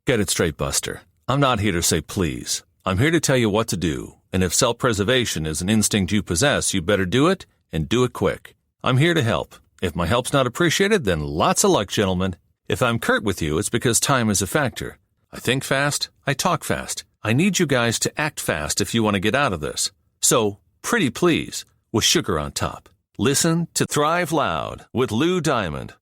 Get it straight, Buster. I'm not here to say please. I'm here to tell you what to do. And if self-preservation is an instinct you possess, you better do it, and do it quick. I'm here to help. If my help's not appreciated, then lots of luck, gentlemen. If I'm curt with you, it's because time is a factor. I think fast, I talk fast. I need you guys to act fast if you want to get out of this. So, pretty please, with sugar on top. Listen to Thrive Loud with Lou Diamond.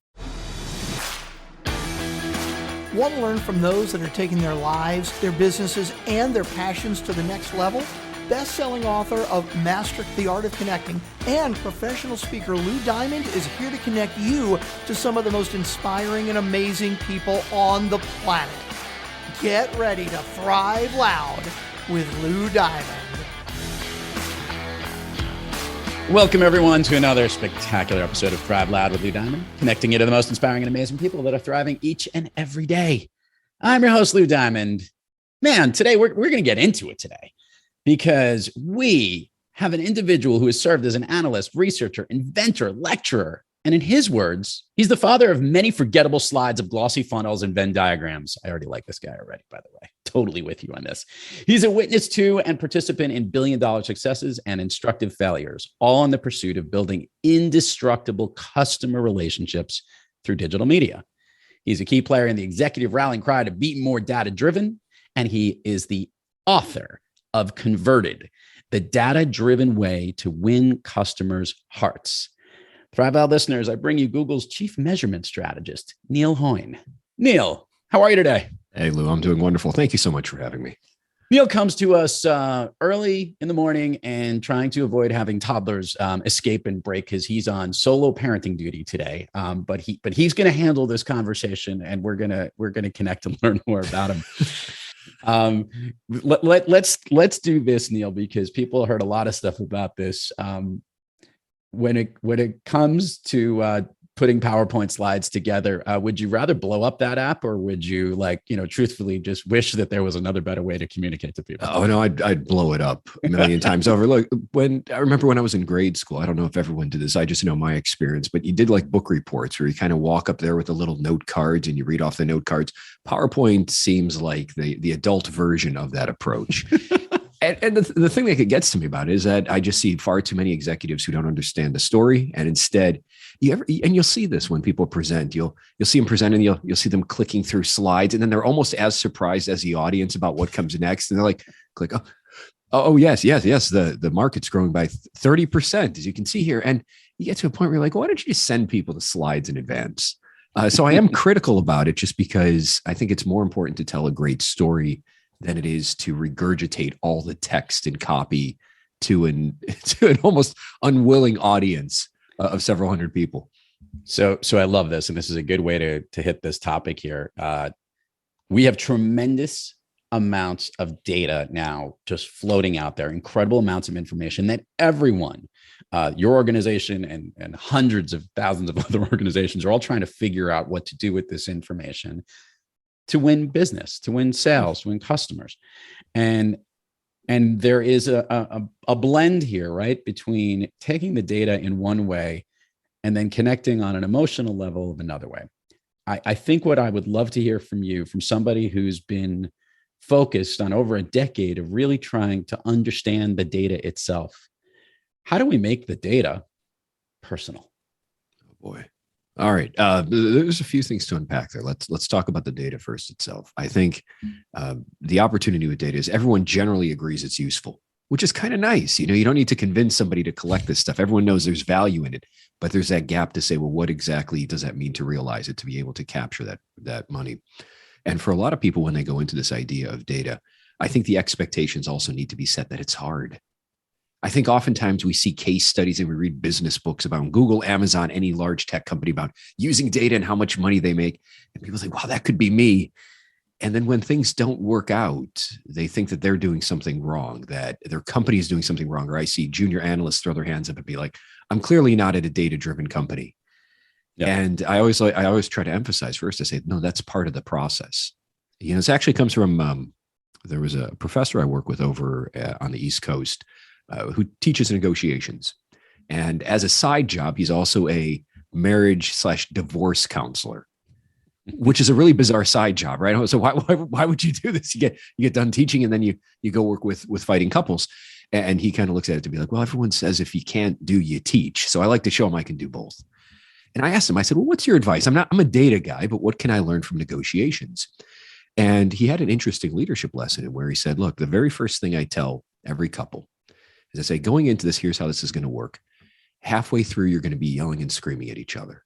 Want to learn from those that are taking their lives, their businesses, and their passions to the next level? Best-selling author of Master the Art of Connecting and professional speaker Lou Diamond is here to connect you to some of the most inspiring and amazing people on the planet. Get ready to thrive loud with Lou Diamond. Welcome, everyone, to another spectacular episode of Thrive Loud with Lou Diamond, connecting you to the most inspiring and amazing people that are thriving each and every day. I'm your host, Lou Diamond. Man, today we're going to get into it today because we have an individual who has served as an analyst, researcher, inventor, lecturer, and in his words, he's the father of many forgettable slides of glossy funnels and Venn diagrams. I already like this guy already, by the way. Totally with you on this. He's a witness to and participant in billion-dollar successes and instructive failures, all in the pursuit of building indestructible customer relationships through digital media. He's a key player in the executive rallying cry to be more data-driven, and he is the author of Converted, the data-driven way to win customers' hearts. Thrive Loud listeners, I bring you Google's chief measurement strategist, Neil Hoyne. Neil, how are you today? Hey, Lou, I'm doing wonderful. Thank you so much for having me. Neil comes to us early in the morning and trying to avoid having toddlers escape and break because he's on solo parenting duty today. But he's going to handle this conversation, and we're gonna connect and learn more about him. Let's do this, Neil, because people heard a lot of stuff about this. When it comes to putting PowerPoint slides together, would you rather blow up that app, or would you truthfully just wish that there was another better way to communicate to people? Oh no, I'd blow it up a million times over. Look, I remember when I was in grade school, I don't know if everyone did this. I just know my experience, but you did like book reports where you kind of walk up there with the little note cards and you read off the note cards. PowerPoint seems like the adult version of that approach. And the thing that gets to me about it is that I just see far too many executives who don't understand the story. And instead, you'll see this when people present, you'll see them present and you'll see them clicking through slides. And then they're almost as surprised as the audience about what comes next. And they're like, click, yes. The market's growing by 30%, as you can see here. And you get to a point where you're like, why don't you just send people the slides in advance? So I am critical about it just because I think it's more important to tell a great story than it is to regurgitate all the text and copy to an almost unwilling audience of several hundred people. So I love this. And this is a good way to hit this topic here. We have tremendous amounts of data now just floating out there, incredible amounts of information that everyone, your organization and hundreds of thousands of other organizations are all trying to figure out what to do with this information to win business, to win sales, to win customers. And there is a blend here, right? Between taking the data in one way and then connecting on an emotional level of another way. I think what I would love to hear from you, from somebody who's been focused on over a decade of really trying to understand the data itself. How do we make the data personal? Oh boy. All right. There's a few things to unpack there. Let's talk about the data first itself. I think the opportunity with data is everyone generally agrees it's useful, which is kind of nice. You don't need to convince somebody to collect this stuff. Everyone knows there's value in it, but there's that gap to say, well, what exactly does that mean to realize it, to be able to capture that money? And for a lot of people, when they go into this idea of data, I think the expectations also need to be set that it's hard. I think oftentimes we see case studies and we read business books about Google, Amazon, any large tech company about using data and how much money they make. And people think, wow, that could be me. And then when things don't work out, they think that they're doing something wrong, that their company is doing something wrong. Or I see junior analysts throw their hands up and be like, I'm clearly not at a data-driven company. Yeah. And I always try to emphasize first to say, no, that's part of the process. This actually comes from, there was a professor I work with over on the East Coast who teaches negotiations. And as a side job, he's also a marriage/divorce counselor. which is a really bizarre side job, right? So why would you do this? You get done teaching and then you go work with fighting couples. And he kind of looks at it to be like, well, everyone says if you can't do, you teach. So I like to show him I can do both. And I asked him, I said, well, what's your advice? I'm a data guy, but what can I learn from negotiations? And he had an interesting leadership lesson where he said, look, the very first thing I tell every couple is I say, going into this, here's how this is going to work. Halfway through, you're going to be yelling and screaming at each other.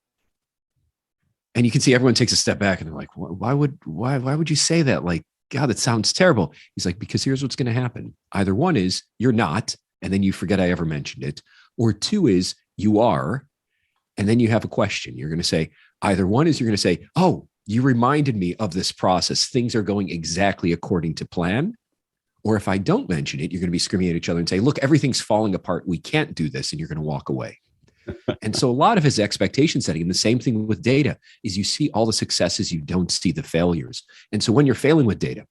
And you can see everyone takes a step back and they're like, why would you say that? Like, God, that sounds terrible. He's like, because here's what's going to happen. Either one is you're not, and then you forget I ever mentioned it. Or two is you are, and then you have a question. You're going to say, either one is you're going to say, oh, you reminded me of this process. Things are going exactly according to plan. Or if I don't mention it, you're going to be screaming at each other and say, look, everything's falling apart. We can't do this. And you're going to walk away. And so a lot of his expectation setting, and the same thing with data, is you see all the successes, you don't see the failures. And so when you're failing with data,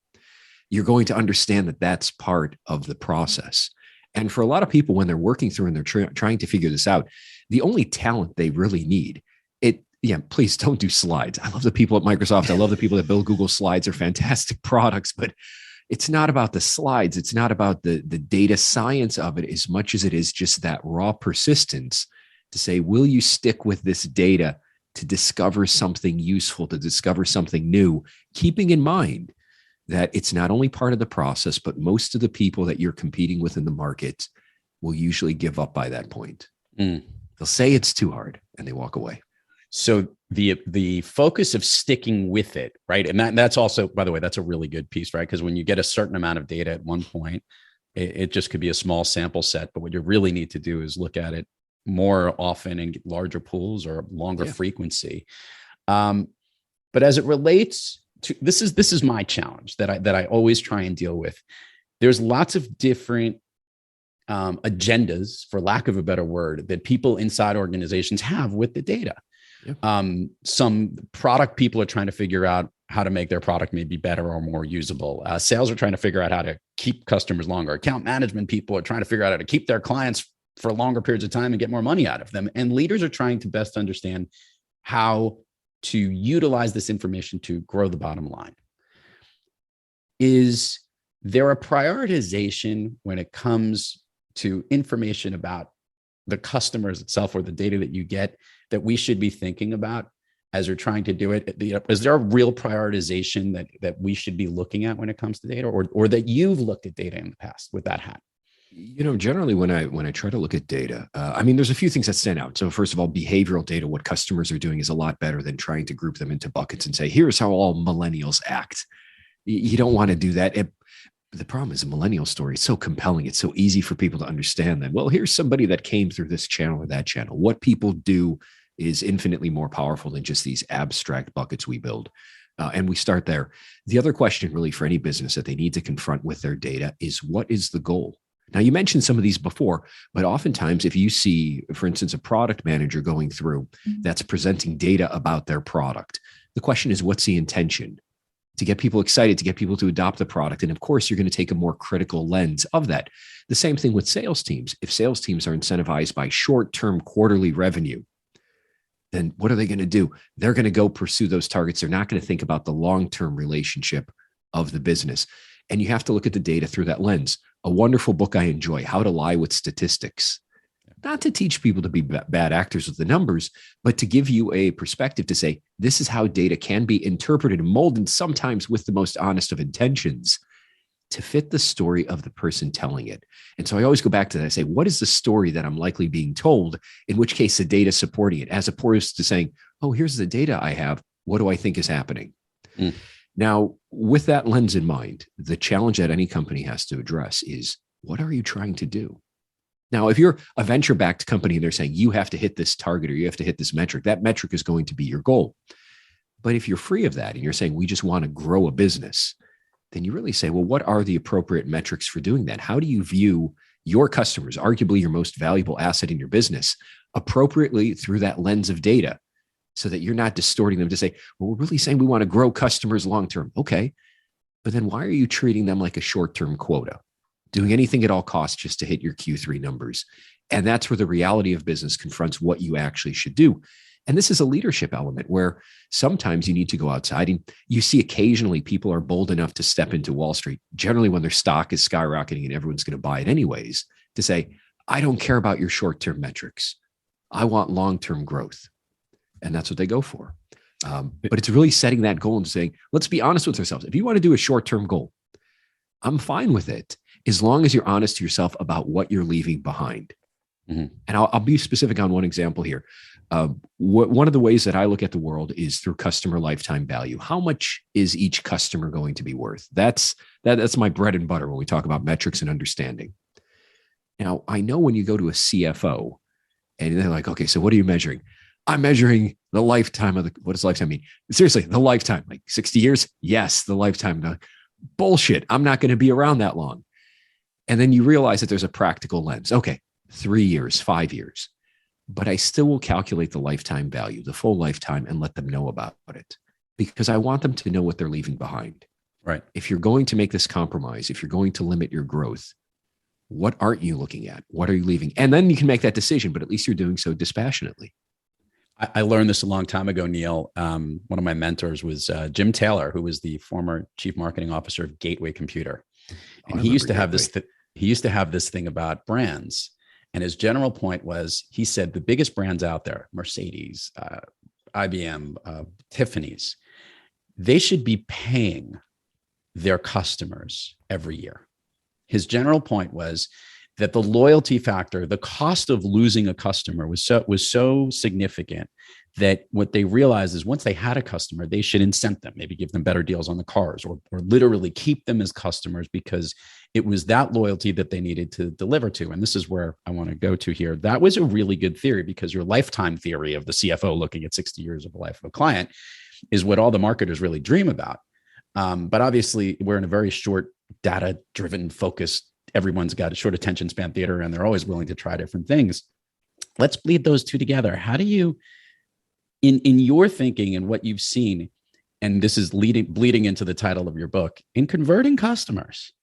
you're going to understand that that's part of the process. And for a lot of people, when they're working through and they're trying to figure this out, the only talent they really need, please don't do slides. I love the people at Microsoft. I love the people that build Google Slides. They're fantastic products, but it's not about the slides. It's not about the data science of it as much as it is just that raw persistence to say, will you stick with this data to discover something useful, to discover something new, keeping in mind that it's not only part of the process, but most of the people that you're competing with in the market will usually give up by that point. They'll say it's too hard and they walk away. So the focus of sticking with it, right? And that's also, by the way, that's a really good piece, right? Because when you get a certain amount of data at one point, it just could be a small sample set. But what you really need to do is look at it more often and get larger pools or longer frequency. But as it relates to this is my challenge that I always try and deal with. There's lots of different agendas, for lack of a better word, that people inside organizations have with the data. Some product people are trying to figure out how to make their product maybe better or more usable. Sales are trying to figure out how to keep customers longer. Account management people are trying to figure out how to keep their clients for longer periods of time and get more money out of them. And leaders are trying to best understand how to utilize this information to grow the bottom line. Is there a prioritization when it comes to information about the customers itself or the data that you get that we should be thinking about as you're trying to do it? Is there a real prioritization that we should be looking at when it comes to data, or that you've looked at data in the past with that hat? Generally when I try to look at data, there's a few things that stand out. So first of all, behavioral data, what customers are doing is a lot better than trying to group them into buckets and say, here's how all millennials act. You don't want to do that. The problem is the millennial story is so compelling. It's so easy for people to understand that, well, here's somebody that came through this channel or that channel. What people do is infinitely more powerful than just these abstract buckets we build. And we start there. The other question really for any business that they need to confront with their data is, what is the goal? Now, you mentioned some of these before, but oftentimes if you see, for instance, a product manager going through that's presenting data about their product, the question is, what's the intention? To get people excited, to get people to adopt the product. And of course, you're going to take a more critical lens of that. The same thing with sales teams. If sales teams are incentivized by short-term quarterly revenue, then what are they going to do? They're going to go pursue those targets. They're not going to think about the long-term relationship of the business. And you have to look at the data through that lens. A wonderful book I enjoy, How to Lie with Statistics. Not to teach people to be bad actors with the numbers, but to give you a perspective to say, this is how data can be interpreted and molded, sometimes with the most honest of intentions, to fit the story of the person telling it. And so I always go back to that. I say, what is the story that I'm likely being told? In which case the data supporting it, as opposed to saying, oh, here's the data I have. What do I think is happening? Now, with that lens in mind, the challenge that any company has to address is, what are you trying to do? Now, if you're a venture-backed company and they're saying you have to hit this target or you have to hit this metric, that metric is going to be your goal. But if you're free of that and you're saying we just want to grow a business, then you really say, well, what are the appropriate metrics for doing that? How do you view your customers, arguably your most valuable asset in your business, appropriately through that lens of data, so that you're not distorting them to say, well, we're really saying we want to grow customers long-term. Okay. But then why are you treating them like a short-term quota? Doing anything at all costs just to hit your Q3 numbers. And that's where the reality of business confronts what you actually should do. And this is a leadership element where sometimes you need to go outside, and you see occasionally people are bold enough to step into Wall Street, generally when their stock is skyrocketing and everyone's going to buy it anyways, to say, I don't care about your short-term metrics. I want long-term growth. And that's what they go for. But it's really setting that goal and saying, let's be honest with ourselves. If you want to do a short-term goal, I'm fine with it, as long as you're honest to yourself about what you're leaving behind. Mm-hmm. And I'll be specific on one example here. One of the ways that I look at the world is through customer lifetime value. How much is each customer going to be worth? That's my bread and butter when we talk about metrics and understanding. Now, I know when you go to a CFO and they're like, okay, so what are you measuring? I'm measuring the lifetime of what does lifetime mean? Seriously, the lifetime, like 60 years? Yes, the lifetime. Bullshit. I'm not going to be around that long. And then you realize that there's a practical lens. Okay, 3 years, 5 years. But I still will calculate the lifetime value, the full lifetime, and let them know about it, because I want them to know what they're leaving behind. Right. If you're going to make this compromise, if you're going to limit your growth, what aren't you looking at? What are you leaving? And then you can make that decision, but at least you're doing so dispassionately. I learned this a long time ago, Neil. One of my mentors was Jim Taylor, who was the former chief marketing officer of Gateway Computer. And he used to have this thing about brands. And his general point was, he said, the biggest brands out there, Mercedes, IBM, Tiffany's, they should be paying their customers every year. His general point was that the loyalty factor, the cost of losing a customer was so significant that what they realized is once they had a customer, they should incent them, maybe give them better deals on the cars, or literally keep them as customers, because it was that loyalty that they needed to deliver to. And this is where I want to go to here. That was a really good theory, because your lifetime theory of the CFO looking at 60 years of the life of a client is what all the marketers really dream about. But obviously we're in a very short, data-driven, focused, everyone's got a short attention span theater, and they're always willing to try different things. Let's bleed those two together. How do you, in your thinking and what you've seen, and this is bleeding into the title of your book, in converting customers,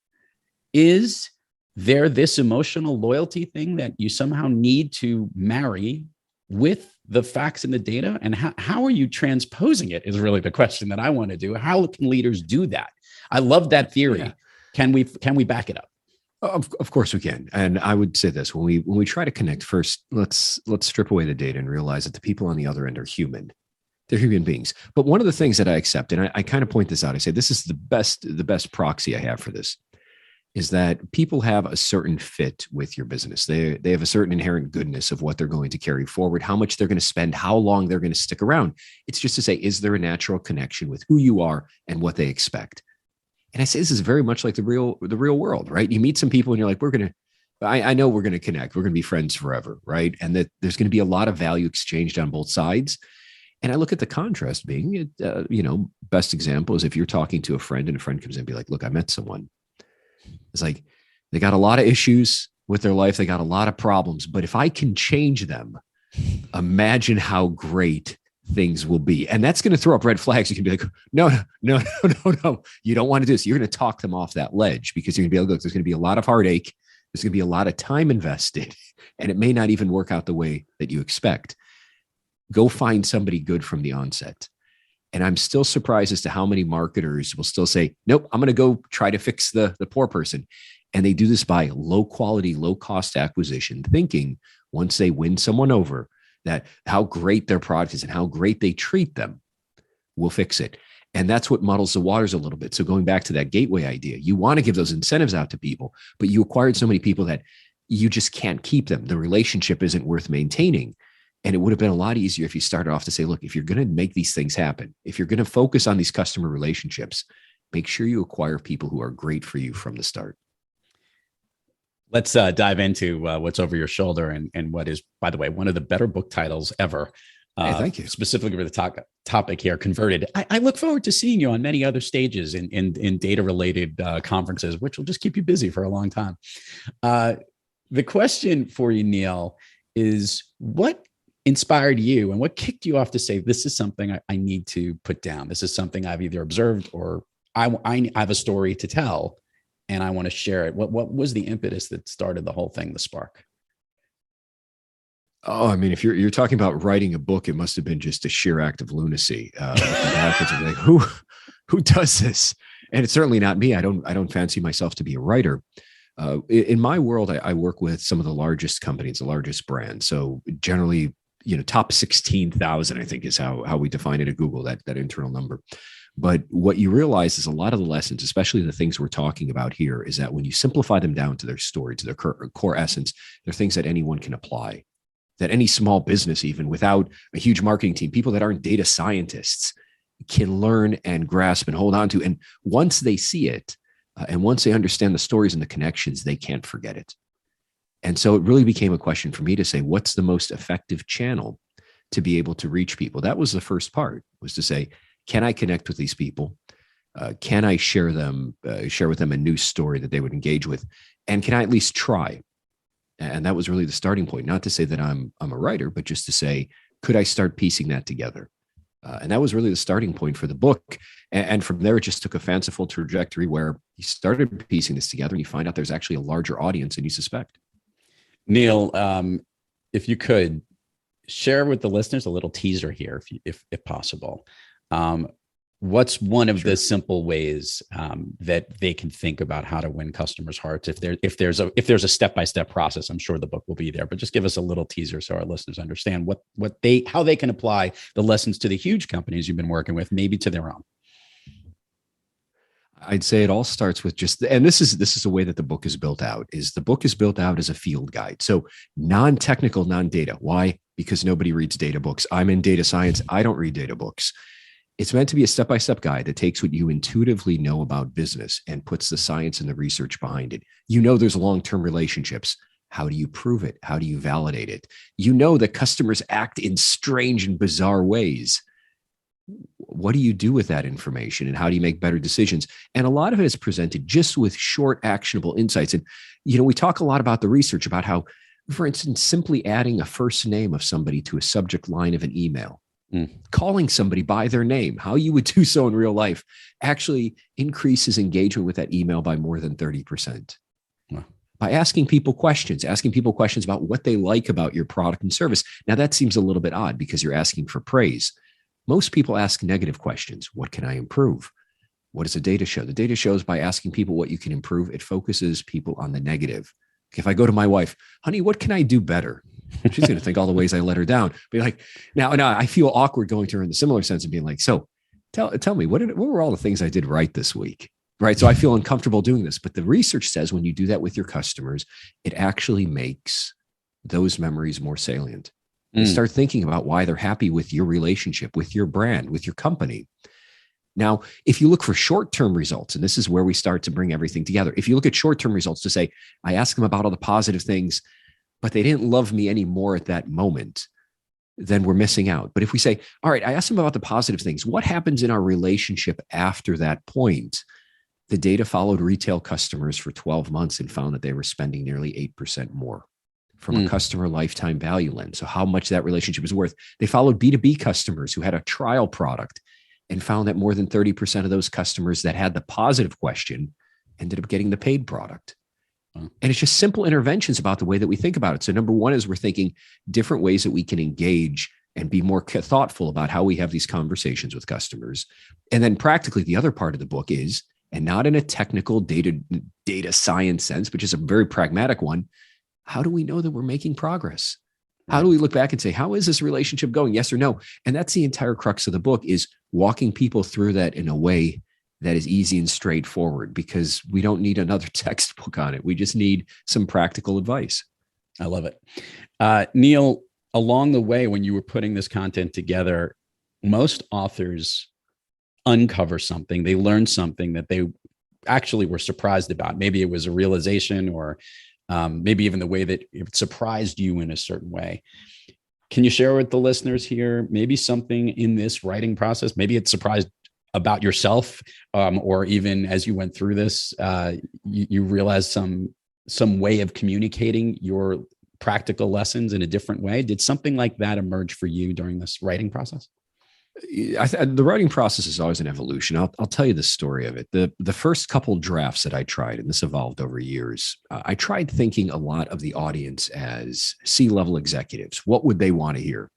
is there this emotional loyalty thing that you somehow need to marry with the facts and the data? And how are you transposing it is really the question that I want to do. How can leaders do that? I love that theory. Yeah. Can we back it up? Of course we can. And I would say this, when we try to connect, first, let's strip away the data and realize that the people on the other end are human. They're human beings. But one of the things that I accept, and I kind of point this out, I say, this is the best proxy I have for this, is that people have a certain fit with your business. They have a certain inherent goodness of what they're going to carry forward, how much they're going to spend, how long they're going to stick around. It's just to say, is there a natural connection with who you are and what they expect? And I say this is very much like the real world, right? You meet some people and you're like, I know we're going to connect. We're going to be friends forever, right? And that there's going to be a lot of value exchanged on both sides. And I look at the contrast being, best example is if you're talking to a friend and a friend comes in and be like, look, I met someone. It's like, they got a lot of issues with their life. They got a lot of problems, but if I can change them, imagine how great things will be. And that's going to throw up red flags. You can be like, no, you don't want to do this. You're going to talk them off that ledge, because you're going to be like, look, there's going to be a lot of heartache. There's going to be a lot of time invested, and it may not even work out the way that you expect. Go find somebody good from the onset. And I'm still surprised as to how many marketers will still say, nope, I'm going to go try to fix the poor person. And they do this by low quality, low cost acquisition, thinking once they win someone over, that how great their product is and how great they treat them will fix it. And that's what muddles the waters a little bit. So going back to that gateway idea, you want to give those incentives out to people, but you acquired so many people that you just can't keep them. The relationship isn't worth maintaining. And it would have been a lot easier if you started off to say, look, if you're going to make these things happen, if you're going to focus on these customer relationships, make sure you acquire people who are great for you from the start. Let's dive into what's over your shoulder and what is, by the way, one of the better book titles ever. Hey, thank you. Specifically for the topic here, Converted. I look forward to seeing you on many other stages in data-related conferences, which will just keep you busy for a long time. The question for you, Neil, is what inspired you and what kicked you off to say, this is something I need to put down. This is something I've either observed or I have a story to tell, and I want to share it. What was the impetus that started the whole thing, the spark? Oh, I mean, if you're talking about writing a book, it must have been just a sheer act of lunacy. Like, who does this? And it's certainly not me. I don't fancy myself to be a writer. In my world, I work with some of the largest companies, the largest brands. So generally, top 16,000, I think is how we define it at Google, that internal number. But what you realize is a lot of the lessons, especially the things we're talking about here, is that when you simplify them down to their story, to their core essence, they're things that anyone can apply, that any small business, even without a huge marketing team, people that aren't data scientists can learn and grasp and hold on to. And once they see it, and once they understand the stories and the connections, they can't forget it. And so it really became a question for me to say, what's the most effective channel to be able to reach people? That was the first part, was to say, can I connect with these people? Can I share with them a new story that they would engage with? And can I at least try? And that was really the starting point. Not to say that I'm a writer, but just to say, could I start piecing that together? And that was really the starting point for the book. And from there, it just took a fanciful trajectory where you started piecing this together and you find out there's actually a larger audience than you suspect. Neil, if you could share with the listeners a little teaser here, if possible. What's one of the simple ways that they can think about how to win customers' hearts? If there's a step-by-step process, I'm sure the book will be there, but just give us a little teaser so our listeners understand how they can apply the lessons to the huge companies you've been working with, maybe to their own. I'd say it all starts with and this is the way that the book is built out, is the book is built out as a field guide. So non-technical, non-data. Why? Because nobody reads data books. I'm in data science. I don't read data books. It's meant to be a step-by-step guide that takes what you intuitively know about business and puts the science and the research behind it. There's long-term relationships. How do you prove it? How do you validate it? That customers act in strange and bizarre ways. What do you do with that information, and how do you make better decisions? And a lot of it is presented just with short, actionable insights. And, we talk a lot about the research, about how, for instance, simply adding a first name of somebody to a subject line of an email, calling somebody by their name, how you would do so in real life, actually increases engagement with that email by more than 30%. Wow. By asking people questions about what they like about your product and service. Now, that seems a little bit odd because you're asking for praise. Most people ask negative questions. What can I improve? What does the data show? The data shows by asking people what you can improve, it focuses people on the negative. If I go to my wife, honey, what can I do better? She's going to think all the ways I let her down. Be like, now I feel awkward going to her in the similar sense and being like, so tell me, what were all the things I did right this week? Right. So I feel uncomfortable doing this. But the research says when you do that with your customers, it actually makes those memories more salient. And start thinking about why they're happy with your relationship, with your brand, with your company. Now, if you look for short-term results, and this is where we start to bring everything together. If you look at short-term results to say, I asked them about all the positive things, but they didn't love me anymore at that moment, then we're missing out. But if we say, all right, I asked them about the positive things, what happens in our relationship after that point? The data followed retail customers for 12 months and found that they were spending nearly 8% more. From a customer lifetime value lens. So how much that relationship is worth. They followed B2B customers who had a trial product and found that more than 30% of those customers that had the positive question ended up getting the paid product. And it's just simple interventions about the way that we think about it. So number one is we're thinking different ways that we can engage and be more thoughtful about how we have these conversations with customers. And then practically the other part of the book is, and not in a technical data science sense, but just a very pragmatic one, how do we know that we're making progress? How do we look back and say, how is this relationship going? Yes or no? And that's the entire crux of the book, is walking people through that in a way that is easy and straightforward, because we don't need another textbook on it. We just need some practical advice. I love it. Neil, along the way, when you were putting this content together, most authors uncover something. They learn something that they actually were surprised about. Maybe it was a realization, or maybe even the way that it surprised you in a certain way. Can you share with the listeners here, maybe something in this writing process, maybe it surprised about yourself, or even as you went through this, you realized some way of communicating your practical lessons in a different way? Did something like that emerge for you during this writing process? The writing process is always an evolution. I'll tell you the story of it. The first couple drafts that I tried, and this evolved over years, I tried thinking a lot of the audience as C-level executives. What would they want to hear?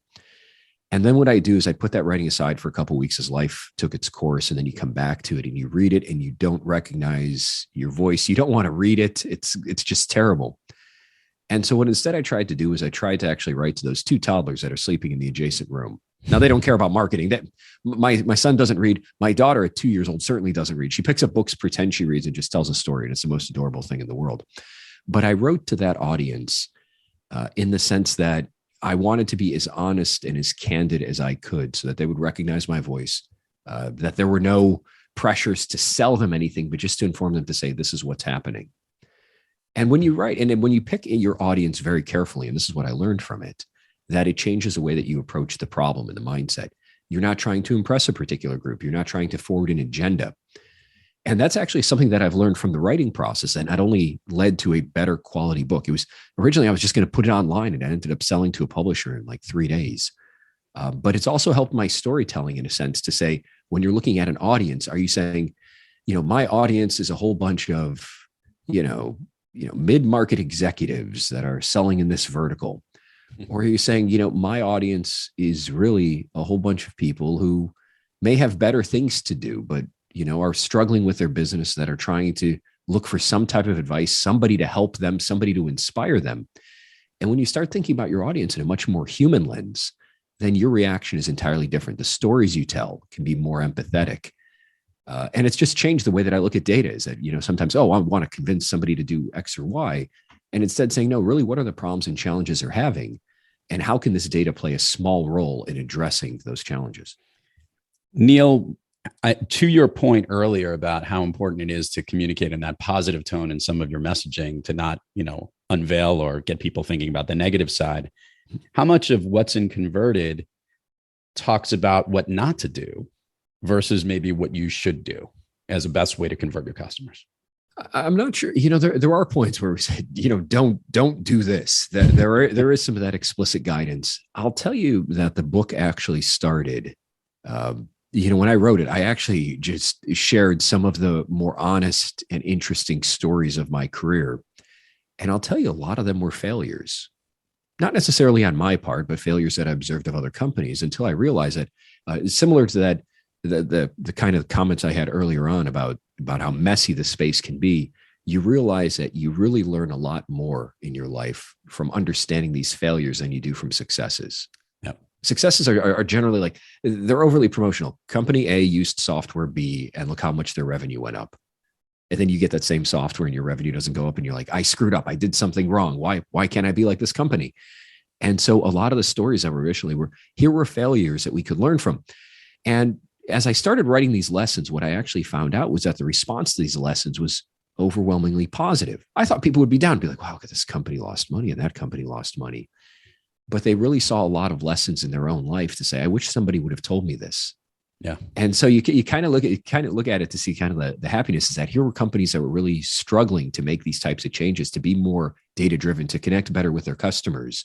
And then what I do is I put that writing aside for a couple of weeks as life took its course, and then you come back to it and you read it and you don't recognize your voice. You don't want to read it. It's just terrible. And so what instead I tried to do is I tried to actually write to those two toddlers that are sleeping in the adjacent room. Now they don't care about marketing. That my son doesn't read. My daughter at 2 years old certainly doesn't read. She picks up books, pretends she reads, and just tells a story. And it's the most adorable thing in the world. But I wrote to that audience in the sense that I wanted to be as honest and as candid as I could so that they would recognize my voice, that there were no pressures to sell them anything, but just to inform them to say, this is what's happening. And when you write, and then when you pick your audience very carefully, and this is what I learned from it, that it changes the way that you approach the problem and the mindset. You're not trying to impress a particular group. You're not trying to forward an agenda. And that's actually something that I've learned from the writing process, and not only led to a better quality book. It was originally, I was just going to put it online, and I ended up selling to a publisher in like 3 days. But it's also helped my storytelling in a sense to say, when you're looking at an audience, are you saying, my audience is a whole bunch of, mid-market executives that are selling in this vertical? Or are you saying, my audience is really a whole bunch of people who may have better things to do, but, are struggling with their business, that are trying to look for some type of advice, somebody to help them, somebody to inspire them. And when you start thinking about your audience in a much more human lens, then your reaction is entirely different. The stories you tell can be more empathetic. And it's just changed the way that I look at data. Is that, sometimes, I want to convince somebody to do X or Y. And instead saying, no, really, what are the problems and challenges they're having? And how can this data play a small role in addressing those challenges? Neil, to your point earlier about how important it is to communicate in that positive tone in some of your messaging, to not, unveil or get people thinking about the negative side, how much of what's in Converted talks about what not to do versus maybe what you should do as a best way to convert your customers? I'm not sure. There are points where we said, don't do this. There is some of that explicit guidance. I'll tell you that the book actually started, when I wrote it, I actually just shared some of the more honest and interesting stories of my career. And I'll tell you, a lot of them were failures, not necessarily on my part, but failures that I observed of other companies, until I realized that similar to that, the kind of comments I had earlier on about how messy the space can be, you realize that you really learn a lot more in your life from understanding these failures than you do from successes. Yep. Successes are generally like, they're overly promotional. Company A used software B, and look how much their revenue went up. And then you get that same software and your revenue doesn't go up, and you're like, I screwed up. I did something wrong. Why can't I be like this company? And so a lot of the stories that were initially were failures that we could learn from. And as I started writing these lessons, what I actually found out was that the response to these lessons was overwhelmingly positive. I thought people would be down, be like, wow, this company lost money and that company lost money. But they really saw a lot of lessons in their own life to say, I wish somebody would have told me this. Yeah. And so you kind of look at it to see kind of the happiness is that here were companies that were really struggling to make these types of changes, to be more data driven, to connect better with their customers.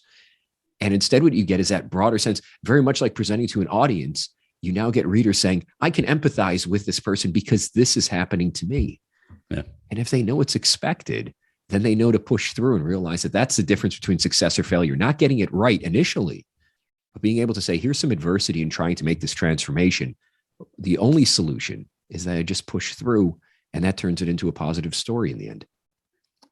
And instead, what you get is that broader sense, very much like presenting to an audience. You now get readers saying, I can empathize with this person because this is happening to me. Yeah. And if they know it's expected, then they know to push through and realize that that's the difference between success or failure. Not getting it right initially, but being able to say, here's some adversity in trying to make this transformation. The only solution is that I just push through, and that turns it into a positive story in the end.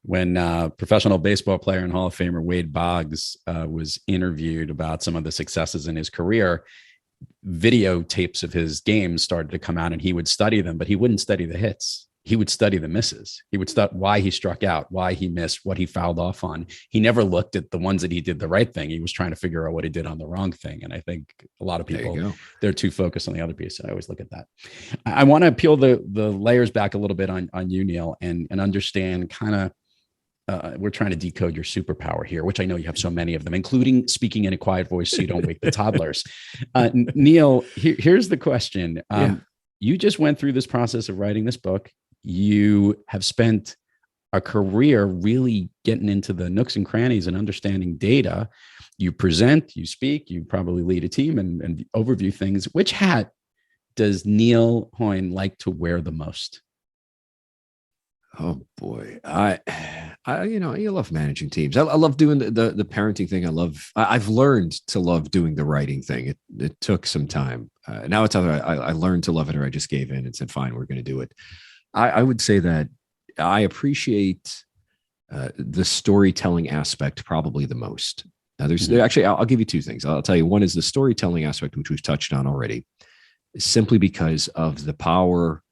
When professional baseball player and Hall of Famer Wade Boggs was interviewed about some of the successes in his career, videotapes of his games started to come out, and he would study them, but he wouldn't study the hits. He would study the misses. He would study why he struck out, why he missed, what he fouled off on. He never looked at the ones that he did the right thing. He was trying to figure out what he did on the wrong thing. And I think a lot of people, they're too focused on the other piece. I always look at that. I want to peel the layers back a little bit on you, Neil, and understand kind of, we're trying to decode your superpower here, which I know you have so many of them, including speaking in a quiet voice so you don't wake the toddlers. Neil, here's the question. You just went through this process of writing this book. You have spent a career really getting into the nooks and crannies and understanding data. You present, you speak, you probably lead a team and overview things. Which hat does Neil Hoyne like to wear the most? Oh boy, I love managing teams. I love doing the parenting thing. I've learned to love doing the writing thing. It took some time. Now it's either I learned to love it or I just gave in and said, fine, we're going to do it. I would say that I appreciate the storytelling aspect probably the most. Now actually, I'll give you two things. I'll tell you, one is the storytelling aspect, which we've touched on already, simply because of the power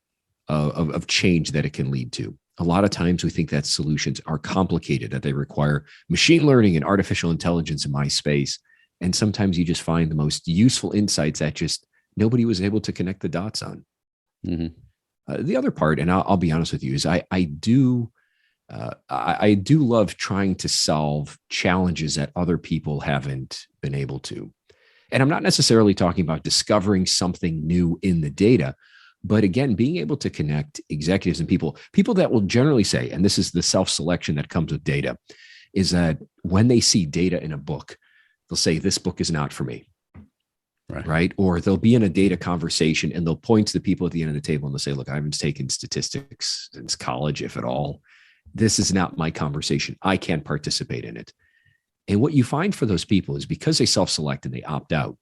of change that it can lead to. A lot of times we think that solutions are complicated, that they require machine learning and artificial intelligence in my space. And sometimes you just find the most useful insights that just nobody was able to connect the dots on. The other part, and I'll be honest with you, is I do love trying to solve challenges that other people haven't been able to. And I'm not necessarily talking about discovering something new in the data, but again, being able to connect executives and people that will generally say, and this is the self-selection that comes with data, is that when they see data in a book, they'll say, this book is not for me. Right. Or they'll be in a data conversation and they'll point to the people at the end of the table and they'll say, look, I haven't taken statistics since college, if at all. This is not my conversation. I can't participate in it. And what you find for those people is because they self-select and they opt out,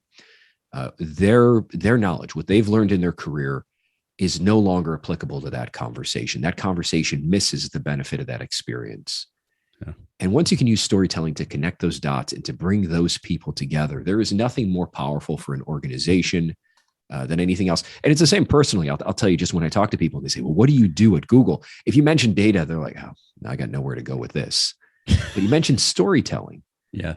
their knowledge, what they've learned in their career, is no longer applicable to that conversation. That conversation misses the benefit of that experience. Yeah. And once you can use storytelling to connect those dots and to bring those people together, there is nothing more powerful for an organization than anything else. And it's the same personally. I'll tell you, just when I talk to people and they say, well, what do you do at Google? If you mention data, they're like, oh, I got nowhere to go with this. But you mentioned storytelling. Yeah.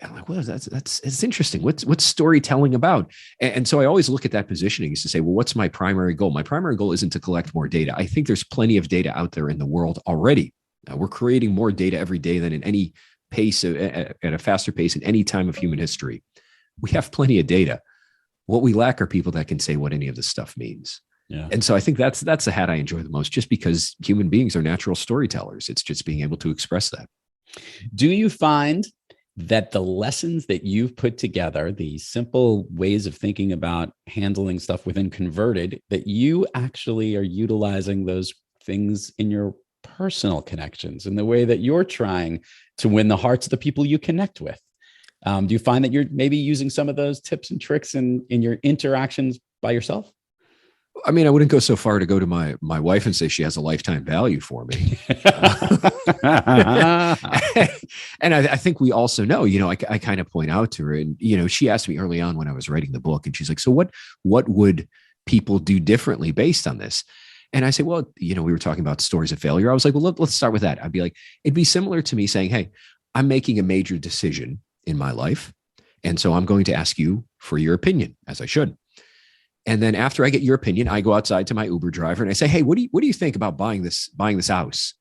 And I'm like, well, it's interesting. What's storytelling about? And so I always look at that positioning is to say, well, what's my primary goal? My primary goal isn't to collect more data. I think there's plenty of data out there in the world already. We're creating more data every day than in any pace, at a faster pace in any time of human history. We have plenty of data. What we lack are people that can say what any of this stuff means. Yeah. And so I think that's the hat I enjoy the most, just because human beings are natural storytellers. It's just being able to express that. Do you find that the lessons that you've put together, the simple ways of thinking about handling stuff within Converted, that you actually are utilizing those things in your personal connections, in the way that you're trying to win the hearts of the people you connect with? Do you find that you're maybe using some of those tips and tricks in your interactions by yourself? I mean, I wouldn't go so far to go to my wife and say she has a lifetime value for me. And I think we also know, I kind of point out to her, and, she asked me early on when I was writing the book, and she's like, so what would people do differently based on this? And I say, well, we were talking about stories of failure. I was like, well, let's start with that. I'd be like, it'd be similar to me saying, hey, I'm making a major decision in my life. And so I'm going to ask you for your opinion, as I should. And then after I get your opinion, I go outside to my Uber driver and I say, hey, what do you think about buying this house?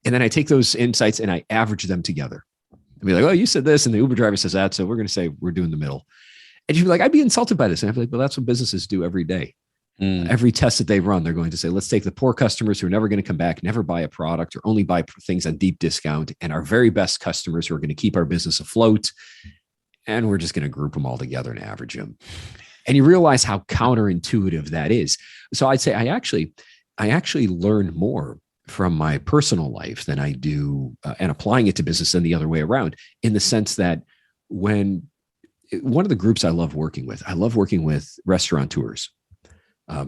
And then I take those insights and I average them together. I'd be like, oh, you said this, and the Uber driver says that, so we're going to say we're doing the middle. And she'd be like, I'd be insulted by this. And I'd be like, well, that's what businesses do every day. Every test that they run, they're going to say, let's take the poor customers who are never going to come back, never buy a product, or only buy things on deep discount, and our very best customers who are going to keep our business afloat. And we're just going to group them all together and average them. And you realize how counterintuitive that is. So I'd say I actually learn more from my personal life than I do and applying it to business than the other way around, in the sense that when one of the groups I love working with restaurateurs,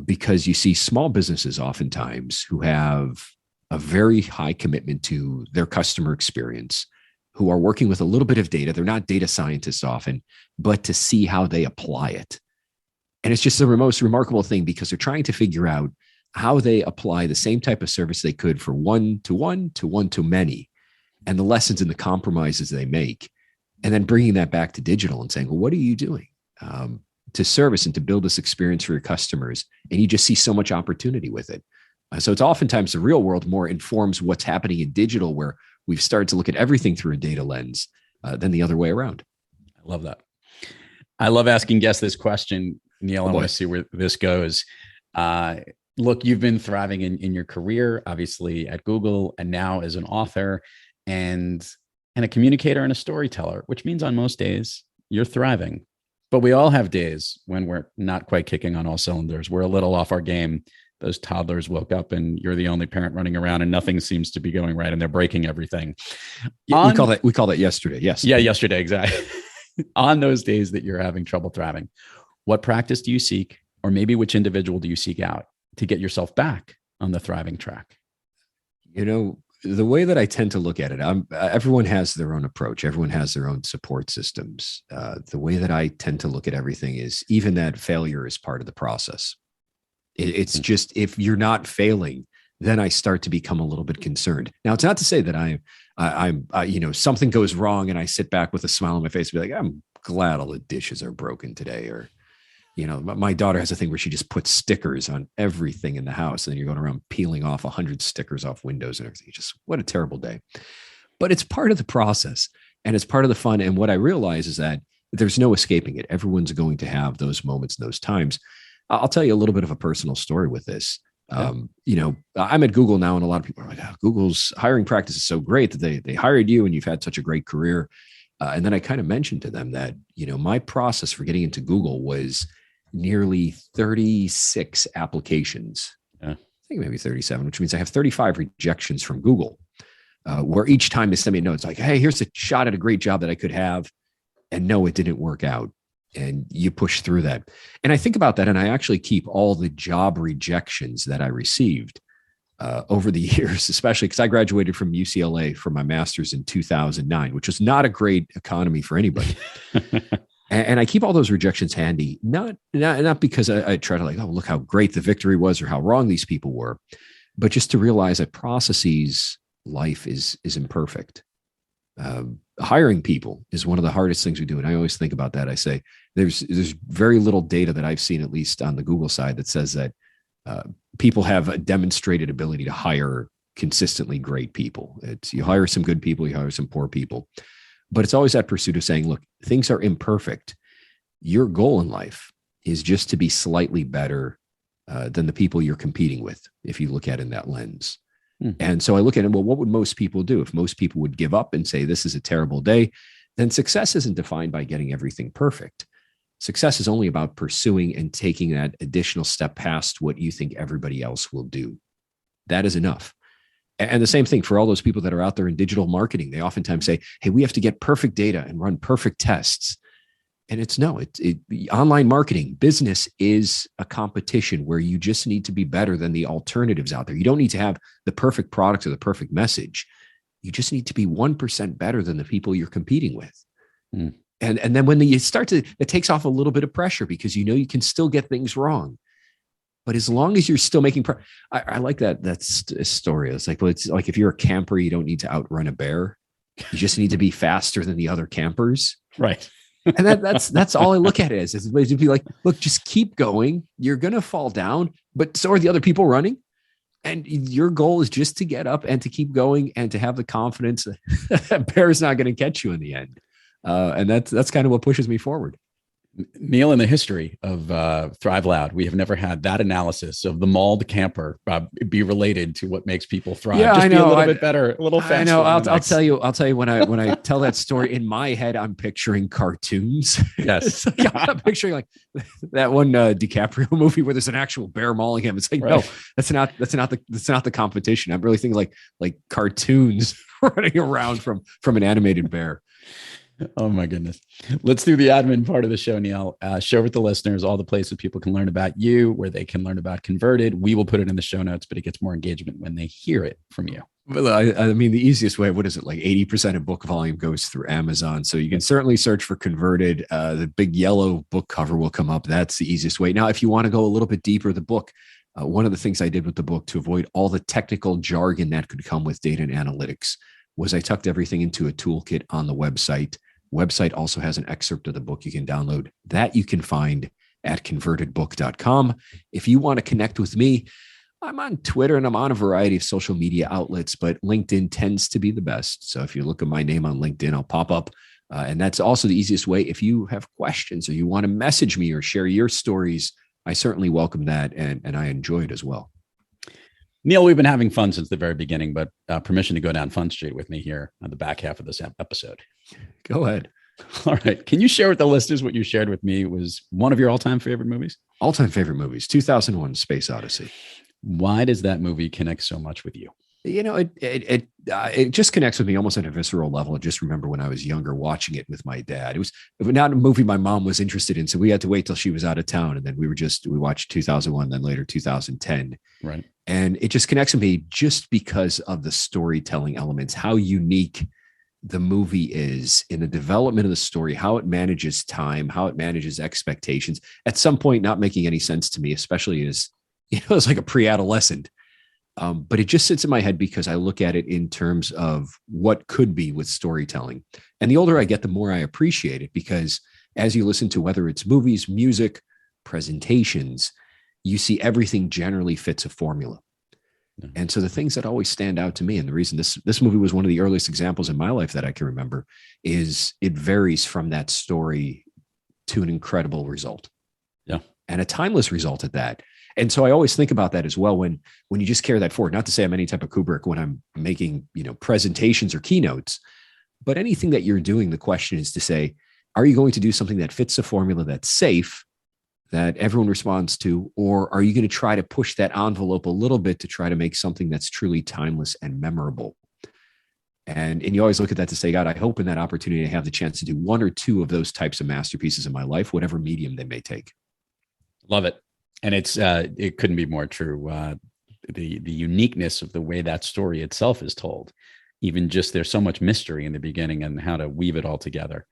because you see small businesses oftentimes who have a very high commitment to their customer experience, who are working with a little bit of data. They're not data scientists often, but to see how they apply it. And it's just the most remarkable thing, because they're trying to figure out how they apply the same type of service they could for one-to-one to one-to-many, and the lessons and the compromises they make, and then bringing that back to digital and saying, well, what are you doing to service and to build this experience for your customers? And you just see so much opportunity with it. So it's oftentimes the real world more informs what's happening in digital, where we've started to look at everything through a data lens than the other way around. I love that. I love asking guests this question, Neil. I want to see where this goes. Look, you've been thriving in your career, obviously at Google, and now as an author and a communicator and a storyteller, which means on most days you're thriving. But we all have days when we're not quite kicking on all cylinders. We're a little off our game. Those toddlers woke up and you're the only parent running around and nothing seems to be going right and they're breaking everything. Yeah, we call that yesterday. Yes. Yeah, yesterday, exactly. On those days that you're having trouble thriving, what practice do you seek, or maybe which individual do you seek out to get yourself back on the thriving track? The way that I tend to look at it, everyone has their own approach. Everyone has their own support systems. The way that I tend to look at everything is even that failure is part of the process. It's just, if you're not failing, then I start to become a little bit concerned. Now, it's not to say that I'm something goes wrong and I sit back with a smile on my face and be like, I'm glad all the dishes are broken today. Or, my daughter has a thing where she just puts stickers on everything in the house. And then you're going around peeling off 100 stickers off windows and everything. Just what a terrible day. But it's part of the process and it's part of the fun. And what I realize is that there's no escaping it. Everyone's going to have those moments, those times. I'll tell you a little bit of a personal story with this. I'm at Google now, and a lot of people are like, Google's hiring practice is so great that they hired you and you've had such a great career. And then I kind of mentioned to them that, my process for getting into Google was nearly 36 applications. I think maybe 37, which means I have 35 rejections from Google, where each time they send me a note, it's like, hey, here's a shot at a great job that I could have. And no, it didn't work out. And you push through that. And I think about that, and I actually keep all the job rejections that I received over the years, especially because I graduated from UCLA for my master's in 2009, which was not a great economy for anybody. And I keep all those rejections handy, not because I try to look how great the victory was or how wrong these people were, but just to realize that processes, life is imperfect. Hiring people is one of the hardest things we do. And I always think about that. I say, there's very little data that I've seen, at least on the Google side, that says that people have a demonstrated ability to hire consistently great people. You hire some good people, you hire some poor people, but it's always that pursuit of saying, look, things are imperfect. Your goal in life is just to be slightly better than the people you're competing with, if you look at it in that lens. And so I look at it, well, what would most people do? If most people would give up and say, this is a terrible day, then success isn't defined by getting everything perfect. Success is only about pursuing and taking that additional step past what you think everybody else will do. That is enough. And the same thing for all those people that are out there in digital marketing. They oftentimes say, hey, we have to get perfect data and run perfect tests. And it's online marketing business is a competition where you just need to be better than the alternatives out there. You don't need to have the perfect product or the perfect message. You just need to be 1% better than the people you're competing with. And then when you start to, it takes off a little bit of pressure because you can still get things wrong. But as long as you're still making I like that story. It's like, well, it's like if you're a camper, you don't need to outrun a bear. You just need to be faster than the other campers. Right. And that's all I look at it as. Is to be like, look, just keep going. You're going to fall down, but so are the other people running. And your goal is just to get up and to keep going and to have the confidence that bear's not going to catch you in the end. And that's kind of what pushes me forward. Neil, in the history of Thrive Loud, we have never had that analysis of the mauled camper be related to what makes people thrive. Yeah, just I know. Be a little bit better, a little faster. I know. I'll tell you when I tell that story in my head, I'm picturing cartoons. Yes, I'm picturing like that one DiCaprio movie where there's an actual bear mauling him. It's like, right. No, that's not the competition. I'm really thinking like cartoons running around from an animated bear. Oh my goodness. Let's do the admin part of the show, Neil. Share with the listeners all the places people can learn about you, where they can learn about Converted. We will put it in the show notes, but it gets more engagement when they hear it from you. Well, I mean, the easiest way, what is it? Like 80% of book volume goes through Amazon. So you can certainly search for Converted. The big yellow book cover will come up. That's the easiest way. Now, if you want to go a little bit deeper, the book, one of the things I did with the book to avoid all the technical jargon that could come with data and analytics was I tucked everything into a toolkit on the website. Website also has an excerpt of the book you can download. That you can find at convertedbook.com. If you want to connect with me, I'm on Twitter and I'm on a variety of social media outlets, but LinkedIn tends to be the best. So if you look at my name on LinkedIn, I'll pop up. And that's also the easiest way. If you have questions or you want to message me or share your stories I certainly welcome that, and I enjoy it as well. Neil, we've been having fun since the very beginning, but permission to go down Fun Street with me here on the back half of this episode. Go ahead. All right. Can you share with the listeners what you shared with me was one of your all-time favorite movies? All-time favorite movies, 2001: Space Odyssey. Why does that movie connect so much with you? It just connects with me almost on a visceral level. I just remember when I was younger watching it with my dad. It was not a movie my mom was interested in, so we had to wait till she was out of town, and then we watched 2001, then later 2010. Right. And it just connects with me just because of the storytelling elements, how unique the movie is in the development of the story, how it manages time, how it manages expectations. At some point, not making any sense to me, especially as it's like a pre-adolescent. But it just sits in my head because I look at it in terms of what could be with storytelling. And the older I get, the more I appreciate it, because as you listen to whether it's movies, music, presentations, you see everything generally fits a formula. Yeah. And so the things that always stand out to me, and the reason this movie was one of the earliest examples in my life that I can remember, is it varies from that story to an incredible result. Yeah. And a timeless result at that. And so I always think about that as well when you just carry that forward. Not to say I'm any type of Kubrick when I'm making, presentations or keynotes, but anything that you're doing, the question is to say, are you going to do something that fits a formula that's safe, that everyone responds to, or are you going to try to push that envelope a little bit to try to make something that's truly timeless and memorable? And you always look at that to say, God, I hope in that opportunity I have the chance to do one or two of those types of masterpieces in my life, whatever medium they may take. Love it. And it couldn't be more true. The uniqueness of the way that story itself is told, even just there's so much mystery in the beginning and how to weave it all together.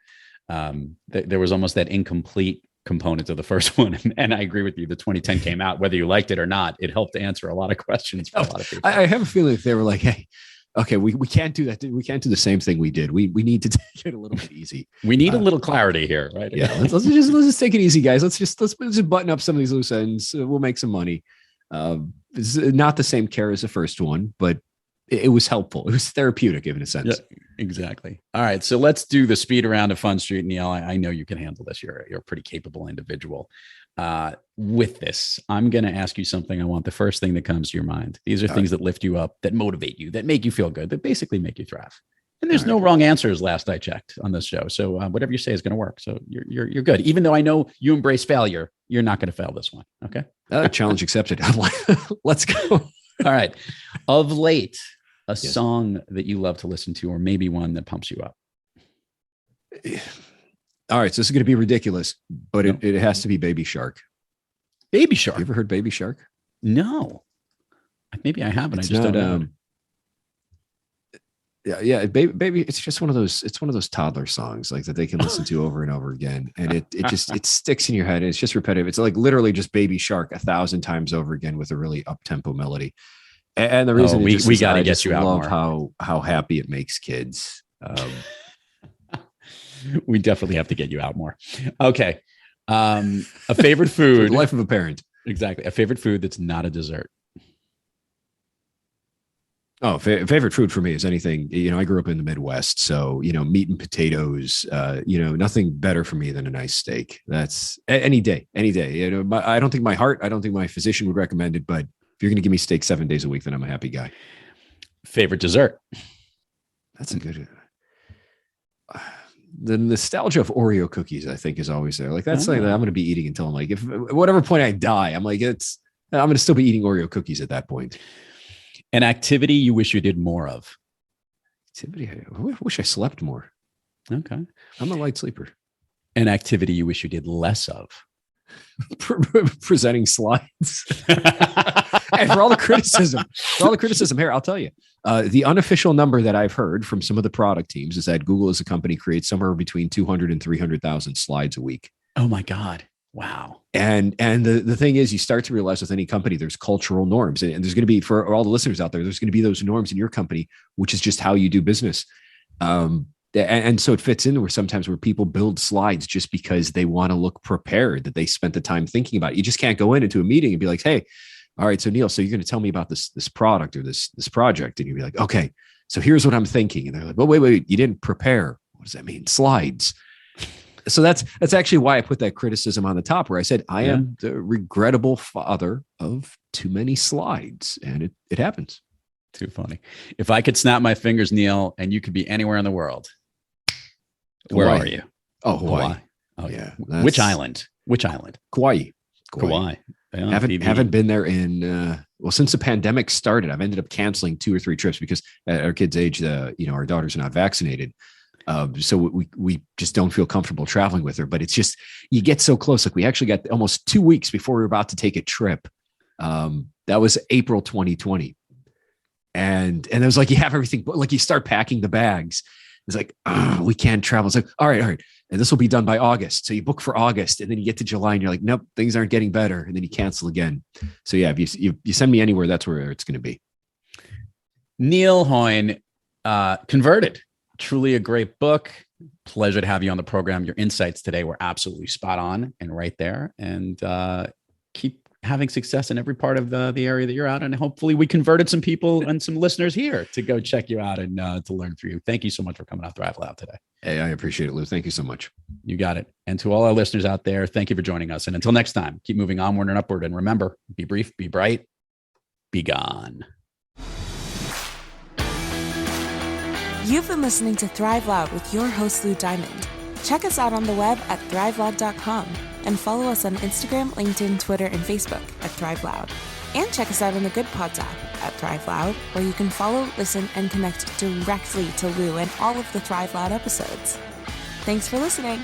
There was almost that incomplete component of the first one. And I agree with you. The 2010 came out, whether you liked it or not, it helped answer a lot of questions for a lot of people. I have a feeling if they were like, hey, okay, we can't do that. We can't do the same thing we did. We need to take it a little bit easy. We need a little clarity here, right? Yeah, let's just take it easy, guys. Let's just button up some of these loose ends. We'll make some money. It's not the same care as the first one, but it was helpful. It was therapeutic in a sense. Yeah, exactly. All right, so let's do the speed around of Fun Street. Neil, I know you can handle this. You're a pretty capable individual. With this, I'm going to ask you something. I want the first thing that comes to your mind. These are things that lift you up, that motivate you, that make you feel good, that basically make you thrive. And there's no wrong answers last I checked on this show. So whatever you say is going to work. So you're good. Even though I know you embrace failure, you're not going to fail this one. Okay. Challenge accepted. I'm like, let's go. All right. Of late, a song that you love to listen to, or maybe one that pumps you up. All right. So this is going to be ridiculous, but it has to be Baby Shark. Baby Shark. You ever heard Baby Shark? No. Maybe I haven't. It's I just don't know. Yeah, baby. It's just one of those. It's one of those toddler songs like that they can listen to over and over again, and it sticks in your head. It's just repetitive. It's like literally just Baby Shark 1,000 times over again with a really up tempo melody. And the reason we got to get you out more. How happy it makes kids. We definitely have to get you out more. Okay, a favorite food. The life of a parent. Exactly, a favorite food that's not a dessert. Oh, favorite food for me is anything, I grew up in the Midwest. So, meat and potatoes, nothing better for me than a nice steak. That's any day. I don't think I don't think my physician would recommend it, but if you're going to give me steak 7 days a week, then I'm a happy guy. Favorite dessert. That's a good, the nostalgia of Oreo cookies, I think is always there. Like that's something that I'm going to be eating until I'm like, if at whatever point I die, I'm like, I'm going to still be eating Oreo cookies at that point. An activity you wish you did more of. Activity I wish I slept more. Okay. I'm a light sleeper. An activity you wish you did less of. Presenting slides. And for all the criticism here, I'll tell you, the unofficial number that I've heard from some of the product teams is that Google as a company creates somewhere between 200 and 300,000 slides a week. Oh my God. Wow. And the thing is, you start to realize with any company, there's cultural norms, and there's going to be, for all the listeners out there, there's going to be those norms in your company, which is just how you do business. And so it fits in where sometimes where people build slides just because they want to look prepared, that they spent the time thinking about it. You just can't go into a meeting and be like, hey, all right, so Neil, so you're going to tell me about this product or this project. And you'd be like, okay, so here's what I'm thinking. And they're like, well, wait, you didn't prepare. What does that mean? Slides. So that's actually why I put that criticism on the top, where I said I am the regrettable father of too many slides, and it happens. Too funny. If I could snap my fingers, Neil, and you could be anywhere in the world, where Hawaii. are you? Oh, Hawaii. Oh, Yeah. Which island? Kauai. Kauai. Yeah, Haven't been there in since the pandemic started. I've ended up canceling 2 or 3 trips because at our kids' age, our daughters are not vaccinated. So we just don't feel comfortable traveling with her, but it's just, you get so close. Like we actually got almost 2 weeks before we were about to take a trip. That was April 2020. And it was like, you have everything, like you start packing the bags. It's like, we can't travel. It's like, all right. And this will be done by August. So you book for August and then you get to July and you're like, nope, things aren't getting better. And then you cancel again. So yeah, if you send me anywhere, that's where it's going to be. Neil Hoyne, Converted. Truly a great book. Pleasure to have you on the program. Your insights today were absolutely spot on and right there. And keep having success in every part of the area that you're out. And hopefully we converted some people and some listeners here to go check you out and to learn from you. Thank you so much for coming out Thrive Loud today. Hey, I appreciate it, Lou. Thank you so much. You got it. And to all our listeners out there, thank you for joining us. And until next time, keep moving onward and upward. And remember, be brief, be bright, be gone. You've been listening to Thrive Loud with your host, Lou Diamond. Check us out on the web at thriveloud.com and follow us on Instagram, LinkedIn, Twitter, and Facebook at Thrive Loud. And check us out on the Good Pods app at Thrive Loud, where you can follow, listen, and connect directly to Lou and all of the Thrive Loud episodes. Thanks for listening.